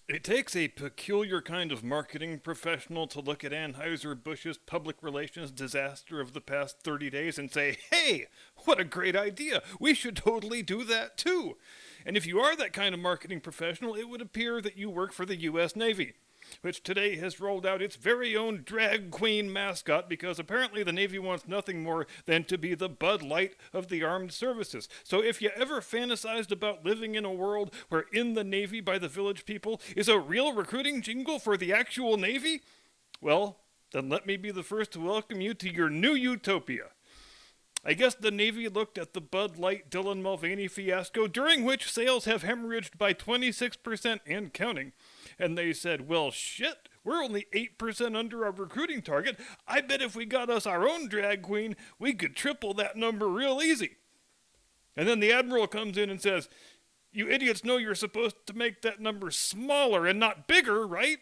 It takes a peculiar kind of marketing professional to look at Anheuser-Busch's public relations disaster of the past 30 days and say, hey, what a great idea. We should totally do that too. And if you are that kind of marketing professional, it would appear that you work for the U.S. Navy, which today has rolled out its very own drag queen mascot because apparently the Navy wants nothing more than to be the Bud Light of the armed services. So if you ever fantasized about living in a world where In the Navy by the Village People is a real recruiting jingle for the actual Navy, well, then let me be the first to welcome you to your new utopia. I guess the Navy looked at the Bud Light Dylan Mulvaney fiasco, during which sales have hemorrhaged by 26% and counting, and they said, well, shit, we're only 8% under our recruiting target. I bet if we got us our own drag queen, we could triple that number real easy. And then the Admiral comes in and says, you idiots know you're supposed to make that number smaller and not bigger, right?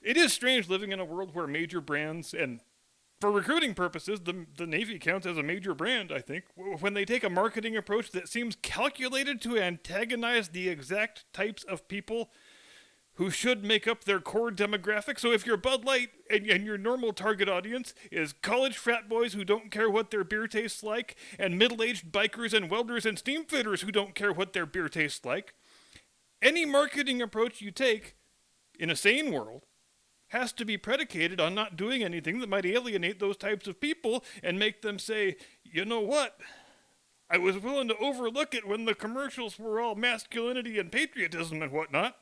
It is strange living in a world where major brands, and for recruiting purposes, the Navy counts as a major brand, I think, when they take a marketing approach that seems calculated to antagonize the exact types of people who should make up their core demographic. So if you're Bud Light and your normal target audience is college frat boys who don't care what their beer tastes like, and middle-aged bikers and welders and steam fitters who don't care what their beer tastes like, any marketing approach you take in a sane world has to be predicated on not doing anything that might alienate those types of people and make them say, you know what? I was willing to overlook it when the commercials were all masculinity and patriotism and whatnot.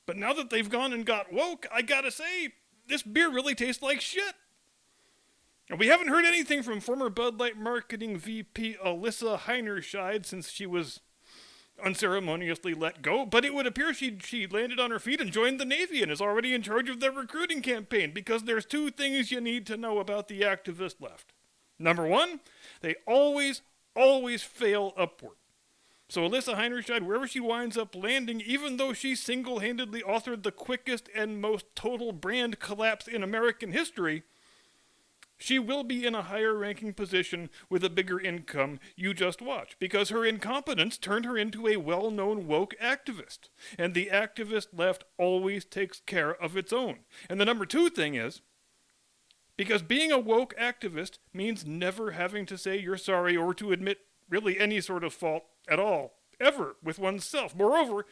But now that they've gone and got woke, I gotta say, this beer really tastes like shit. And we haven't heard anything from former Bud Light marketing VP Alyssa Heinerscheid since she was unceremoniously let go, but it would appear she landed on her feet and joined the Navy and is already in charge of their recruiting campaign, because there's two things you need to know about the activist left. Number one, they always fail upward. So Alyssa Heinerscheid, wherever she winds up landing, even though she single-handedly authored the quickest and most total brand collapse in American history, she will be in a higher ranking position with a bigger income, you just watch, because her incompetence turned her into a well-known woke activist. And the activist left always takes care of its own. And the number two thing is, because being a woke activist means never having to say you're sorry or to admit really any sort of fault at all, ever, with oneself. Moreover,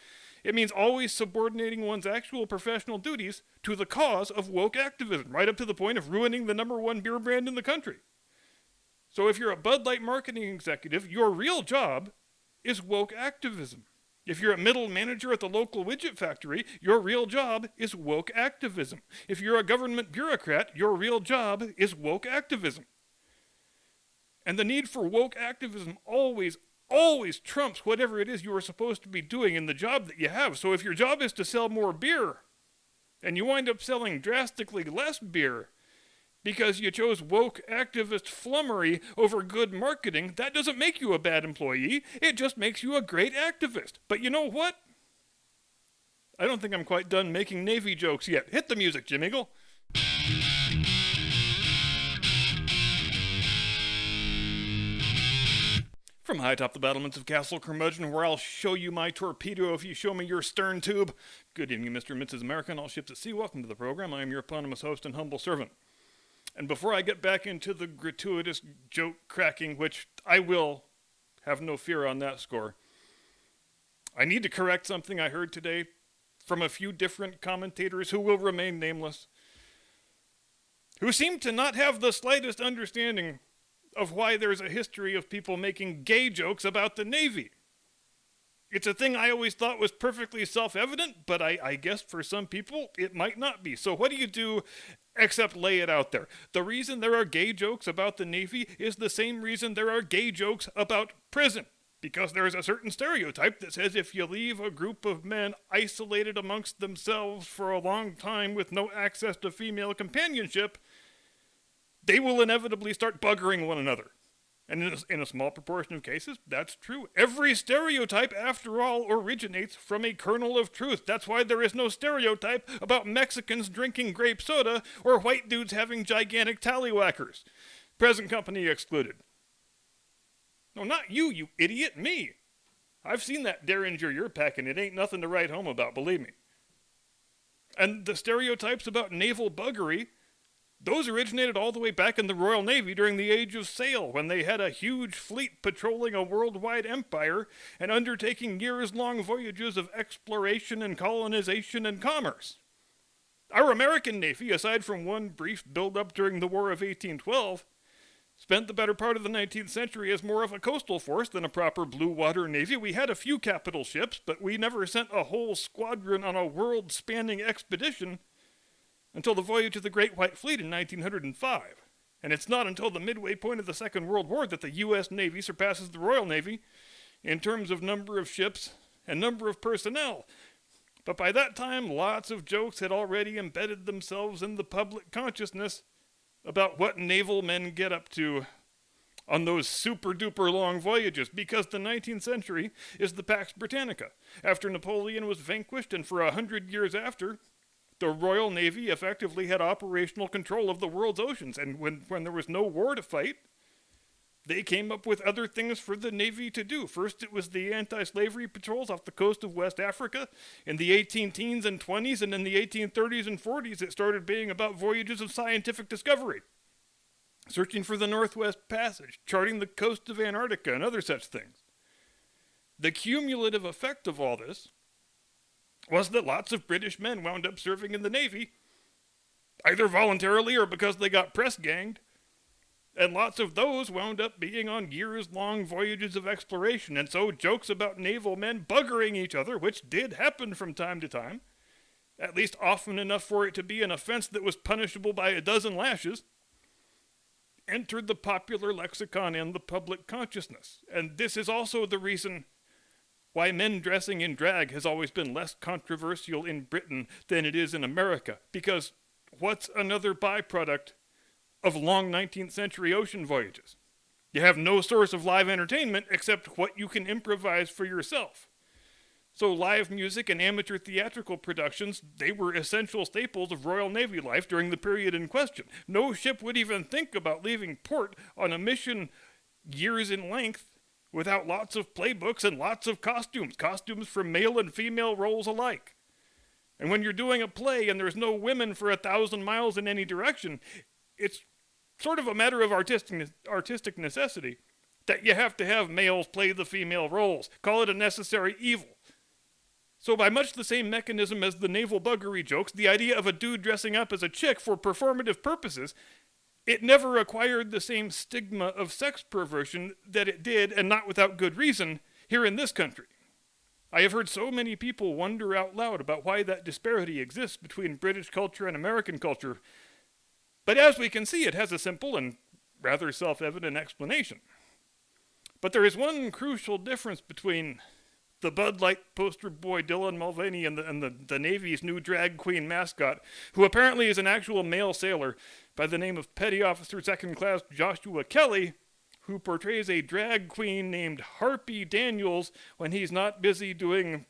it means always subordinating one's actual professional duties to the cause of woke activism, right up to the point of ruining the number one beer brand in the country. So if you're a Bud Light marketing executive, your real job is woke activism. If you're a middle manager at the local widget factory, your real job is woke activism. If you're a government bureaucrat, your real job is woke activism. And the need for woke activism always trumps whatever it is you are supposed to be doing in the job that you have. So if your job is to sell more beer, and you wind up selling drastically less beer because you chose woke activist flummery over good marketing, that doesn't make you a bad employee. It just makes you a great activist. But you know what? I don't think I'm quite done making Navy jokes yet. Hit the music, Jim Eagle. From high atop the battlements of Castle Curmudgeon, where I'll show you my torpedo if you show me your stern tube. Good evening, Mr. and Mrs. America, and all ships at sea. Welcome to the program. I am your eponymous host and humble servant. And before I get back into the gratuitous joke cracking, which I will, have no fear on that score, I need to correct something I heard today from a few different commentators who will remain nameless, who seem to not have the slightest understanding of why there's a history of people making gay jokes about the Navy. It's a thing I always thought was perfectly self-evident, but I guess for some people it might not be. So what do you do except lay it out there? The reason there are gay jokes about the Navy is the same reason there are gay jokes about prison. Because there is a certain stereotype that says if you leave a group of men isolated amongst themselves for a long time with no access to female companionship, they will inevitably start buggering one another. And in a small proportion of cases, that's true. Every stereotype, after all, originates from a kernel of truth. That's why there is no stereotype about Mexicans drinking grape soda or white dudes having gigantic tallywhackers. Present company excluded. No, not you, you idiot, me. I've seen that Derringer you're packing. It ain't nothing to write home about, believe me. And the stereotypes about naval buggery, those originated all the way back in the Royal Navy during the Age of Sail, when they had a huge fleet patrolling a worldwide empire and undertaking years-long voyages of exploration and colonization and commerce. Our American Navy, aside from one brief build-up during the War of 1812, spent the better part of the 19th century as more of a coastal force than a proper blue water navy. We had a few capital ships, but we never sent a whole squadron on a world-spanning expedition until the voyage of the Great White Fleet in 1905. And it's not until the midway point of the Second World War that the U.S. Navy surpasses the Royal Navy in terms of number of ships and number of personnel. But by that time, lots of jokes had already embedded themselves in the public consciousness about what naval men get up to on those super-duper long voyages, because the 19th century is the Pax Britannica. After Napoleon was vanquished, and for 100 years after, the Royal Navy effectively had operational control of the world's oceans, and when there was no war to fight, they came up with other things for the Navy to do. First, it was the anti-slavery patrols off the coast of West Africa in the 18-teens and 20s, and in the 1830s and 40s, it started being about voyages of scientific discovery, searching for the Northwest Passage, charting the coast of Antarctica, and other such things. The cumulative effect of all this was that lots of British men wound up serving in the Navy, either voluntarily or because they got press-ganged, and lots of those wound up being on years-long voyages of exploration, and so jokes about naval men buggering each other, which did happen from time to time, at least often enough for it to be an offense that was punishable by a dozen lashes, entered the popular lexicon and the public consciousness. And this is also the reason why men dressing in drag has always been less controversial in Britain than it is in America, because what's another byproduct of long 19th century ocean voyages? You have no source of live entertainment except what you can improvise for yourself. So live music and amateur theatrical productions, they were essential staples of Royal Navy life during the period in question. No ship would even think about leaving port on a mission years in length without lots of playbooks and lots of costumes for male and female roles alike. And when you're doing a play and there's no women for 1,000 miles in any direction, it's sort of a matter of artistic necessity that you have to have males play the female roles. Call it a necessary evil. So by much the same mechanism as the naval buggery jokes, the idea of a dude dressing up as a chick for performative purposes, it never acquired the same stigma of sex perversion that it did, and not without good reason, here in this country. I have heard so many people wonder out loud about why that disparity exists between British culture and American culture. But as we can see, it has a simple and rather self-evident explanation. But there is one crucial difference between the Bud Light poster boy Dylan Mulvaney and the Navy's new drag queen mascot, who apparently is an actual male sailor by the name of Petty Officer Second Class Joshua Kelly, who portrays a drag queen named Harpy Daniels when he's not busy doing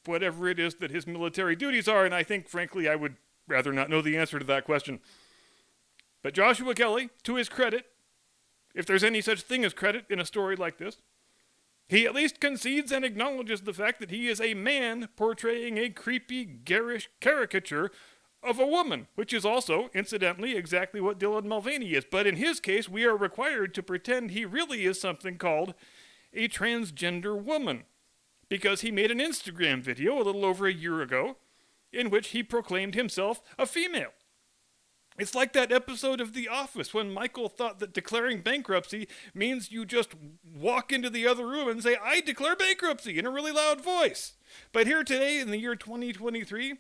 whatever it is that his military duties are, and I think, frankly, I would rather not know the answer to that question. But Joshua Kelly, to his credit, if there's any such thing as credit in a story like this, he at least concedes and acknowledges the fact that he is a man portraying a creepy, garish caricature of a woman, which is also, incidentally, exactly what Dylan Mulvaney is. But in his case, we are required to pretend he really is something called a transgender woman, because he made an Instagram video a little over a year ago in which he proclaimed himself a female. It's like that episode of The Office when Michael thought that declaring bankruptcy means you just walk into the other room and say, "I declare bankruptcy," in a really loud voice. But here today, in the year 2023,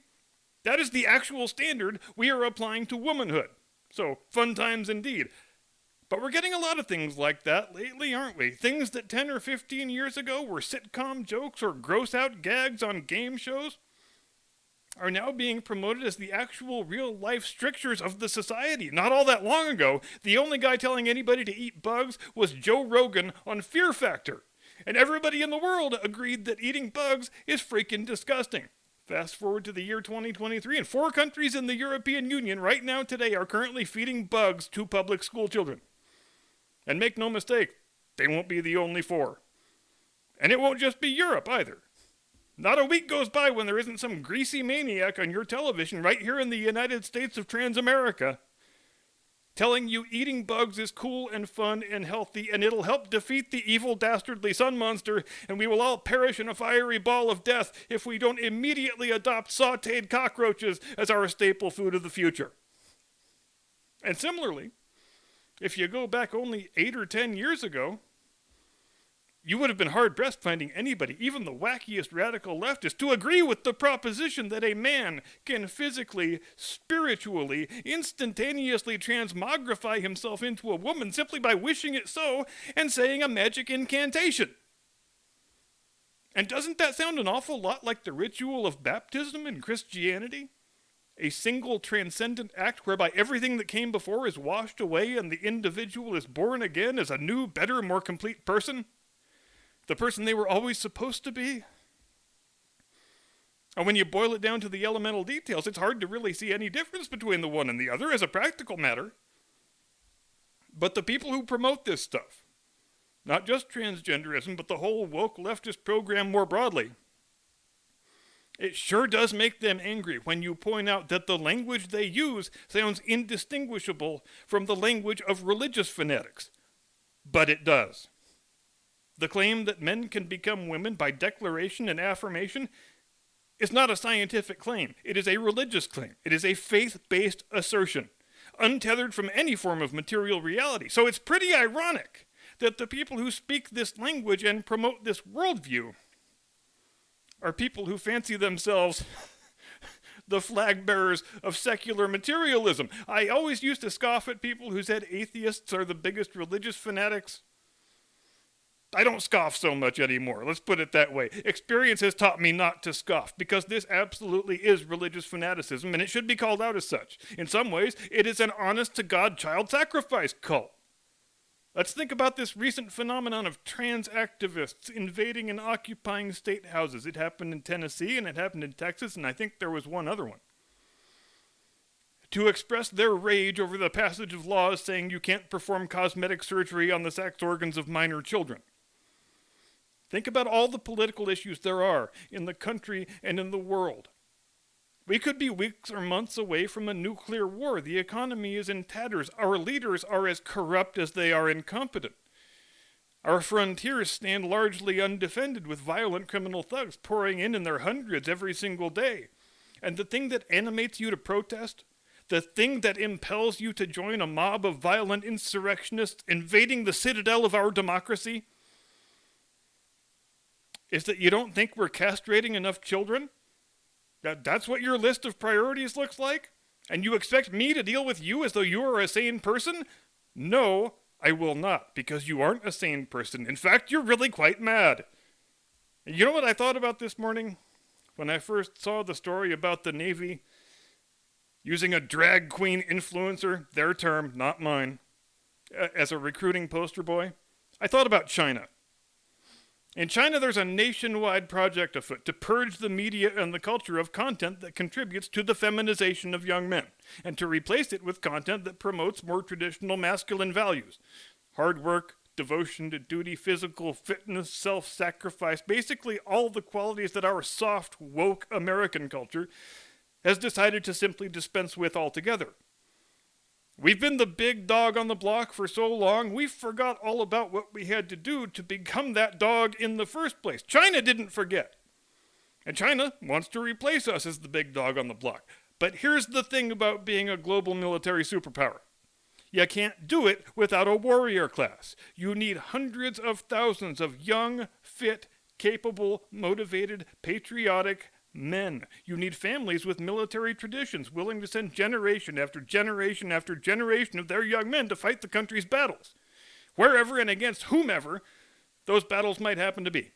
that is the actual standard we are applying to womanhood. So, fun times indeed. But we're getting a lot of things like that lately, aren't we? Things that 10 or 15 years ago were sitcom jokes or gross-out gags on game shows are now being promoted as the actual real-life strictures of the society. Not all that long ago, the only guy telling anybody to eat bugs was Joe Rogan on Fear Factor. And everybody in the world agreed that eating bugs is freaking disgusting. Fast forward to the year 2023, and 4 countries in the European Union right now today are currently feeding bugs to public school children. And make no mistake, they won't be the only 4. And it won't just be Europe either. Not a week goes by when there isn't some greasy maniac on your television right here in the United States of Transamerica telling you eating bugs is cool and fun and healthy and it'll help defeat the evil dastardly sun monster and we will all perish in a fiery ball of death if we don't immediately adopt sautéed cockroaches as our staple food of the future. And similarly, if you go back only 8 or 10 years ago, you would have been hard-pressed finding anybody, even the wackiest radical leftist, to agree with the proposition that a man can physically, spiritually, instantaneously transmogrify himself into a woman simply by wishing it so and saying a magic incantation. And doesn't that sound an awful lot like the ritual of baptism in Christianity? A single transcendent act whereby everything that came before is washed away and the individual is born again as a new, better, more complete person? The person they were always supposed to be? And when you boil it down to the elemental details, it's hard to really see any difference between the one and the other as a practical matter. But the people who promote this stuff, not just transgenderism, but the whole woke leftist program more broadly, it sure does make them angry when you point out that the language they use sounds indistinguishable from the language of religious fanatics. But it does. The claim that men can become women by declaration and affirmation is not a scientific claim. It is a religious claim. It is a faith-based assertion, untethered from any form of material reality. So it's pretty ironic that the people who speak this language and promote this worldview are people who fancy themselves the flag bearers of secular materialism. I always used to scoff at people who said atheists are the biggest religious fanatics. I don't scoff so much anymore. Let's put it that way. Experience has taught me not to scoff, because this absolutely is religious fanaticism, and it should be called out as such. In some ways, it is an honest-to-God child sacrifice cult. Let's think about this recent phenomenon of trans activists invading and occupying state houses. It happened in Tennessee, and it happened in Texas, and I think there was one other one. To express their rage over the passage of laws saying you can't perform cosmetic surgery on the sex organs of minor children. Think about all the political issues there are in the country and in the world. We could be weeks or months away from a nuclear war. The economy is in tatters. Our leaders are as corrupt as they are incompetent. Our frontiers stand largely undefended with violent criminal thugs pouring in their hundreds every single day. And the thing that animates you to protest, the thing that impels you to join a mob of violent insurrectionists invading the citadel of our democracy, is that you don't think we're castrating enough children? That's what your list of priorities looks like? And you expect me to deal with you as though you are a sane person? No, I will not, because you aren't a sane person. In fact, you're really quite mad. And you know what I thought about this morning? When I first saw the story about the Navy using a drag queen influencer, their term, not mine, as a recruiting poster boy, I thought about China. In China, there's a nationwide project afoot to purge the media and the culture of content that contributes to the feminization of young men, and to replace it with content that promotes more traditional masculine values. Hard work, devotion to duty, physical fitness, self-sacrifice, basically all the qualities that our soft, woke American culture has decided to simply dispense with altogether. We've been the big dog on the block for so long, we forgot all about what we had to do to become that dog in the first place. China didn't forget. And China wants to replace us as the big dog on the block. But here's the thing about being a global military superpower. You can't do it without a warrior class. You need hundreds of thousands of young, fit, capable, motivated, patriotic men. You need families with military traditions willing to send generation after generation after generation of their young men to fight the country's battles, wherever and against whomever those battles might happen to be.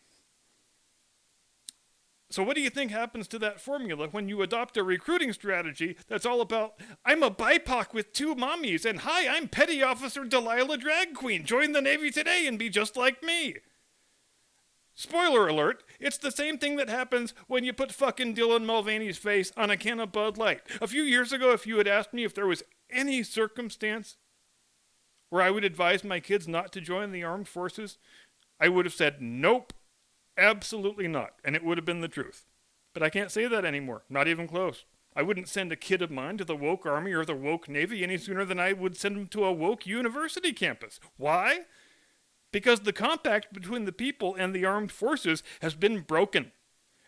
So what do you think happens to that formula when you adopt a recruiting strategy that's all about, I'm a BIPOC with 2 mommies, and hi, I'm Petty Officer Delilah Drag Queen. Join the Navy today and be just like me. Spoiler alert, it's the same thing that happens when you put fucking Dylan Mulvaney's face on a can of Bud Light. A few years ago, if you had asked me if there was any circumstance where I would advise my kids not to join the armed forces, I would have said nope. Absolutely not, and it would have been the truth. But I can't say that anymore, not even close. I wouldn't send a kid of mine to the woke army or the woke navy any sooner than I would send him to a woke university campus. Why? Because the compact between the people and the armed forces has been broken,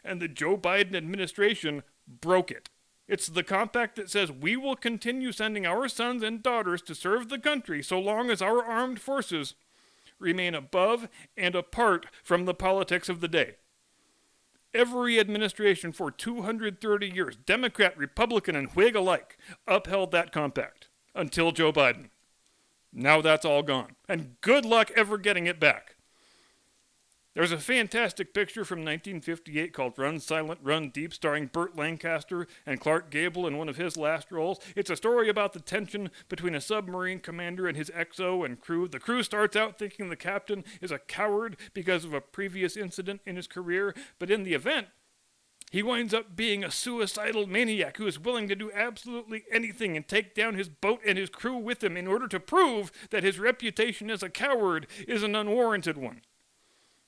and the Joe Biden administration broke it. It's the compact that says we will continue sending our sons and daughters to serve the country so long as our armed forces remain above and apart from the politics of the day. Every administration for 230 years, Democrat, Republican, and Whig alike, upheld that compact until Joe Biden. Now that's all gone, and good luck ever getting it back. There's a fantastic picture from 1958 called Run Silent, Run Deep, starring Burt Lancaster and Clark Gable in one of his last roles. It's a story about the tension between a submarine commander and his XO and crew. The crew starts out thinking the captain is a coward because of a previous incident in his career, but in the event, he winds up being a suicidal maniac who is willing to do absolutely anything and take down his boat and his crew with him in order to prove that his reputation as a coward is an unwarranted one.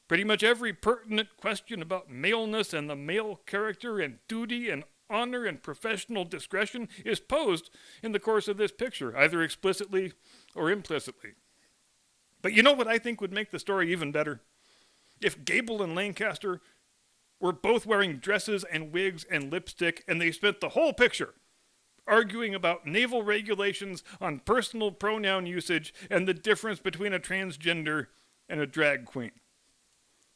Pretty much every pertinent question about maleness and the male character and duty and honor and professional discretion is posed in the course of this picture, either explicitly or implicitly. But you know what I think would make the story even better? If Gable and Lancaster were both wearing dresses and wigs and lipstick, and they spent the whole picture arguing about naval regulations on personal pronoun usage and the difference between a transgender and a drag queen.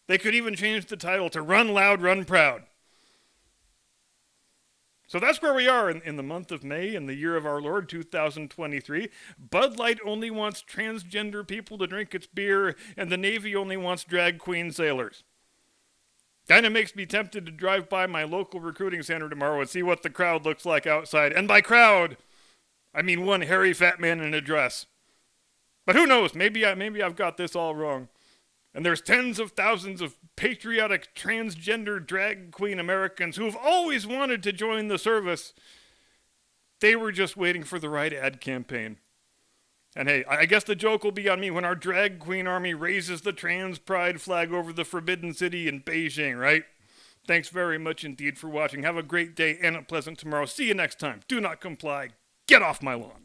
They could even change the title to Run Loud, Run Proud. So that's where we are in the month of May in the year of our Lord 2023. Bud Light only wants transgender people to drink its beer, and the Navy only wants drag queen sailors. Kind of makes me tempted to drive by my local recruiting center tomorrow and see what the crowd looks like outside. And by crowd, I mean one hairy fat man in a dress. But who knows? Maybe I've got this all wrong. And there's tens of thousands of patriotic transgender drag queen Americans who've always wanted to join the service. They were just waiting for the right ad campaign. And hey, I guess the joke will be on me when our drag queen army raises the trans pride flag over the Forbidden City in Beijing, right? Thanks very much indeed for watching. Have a great day and a pleasant tomorrow. See you next time. Do not comply. Get off my lawn.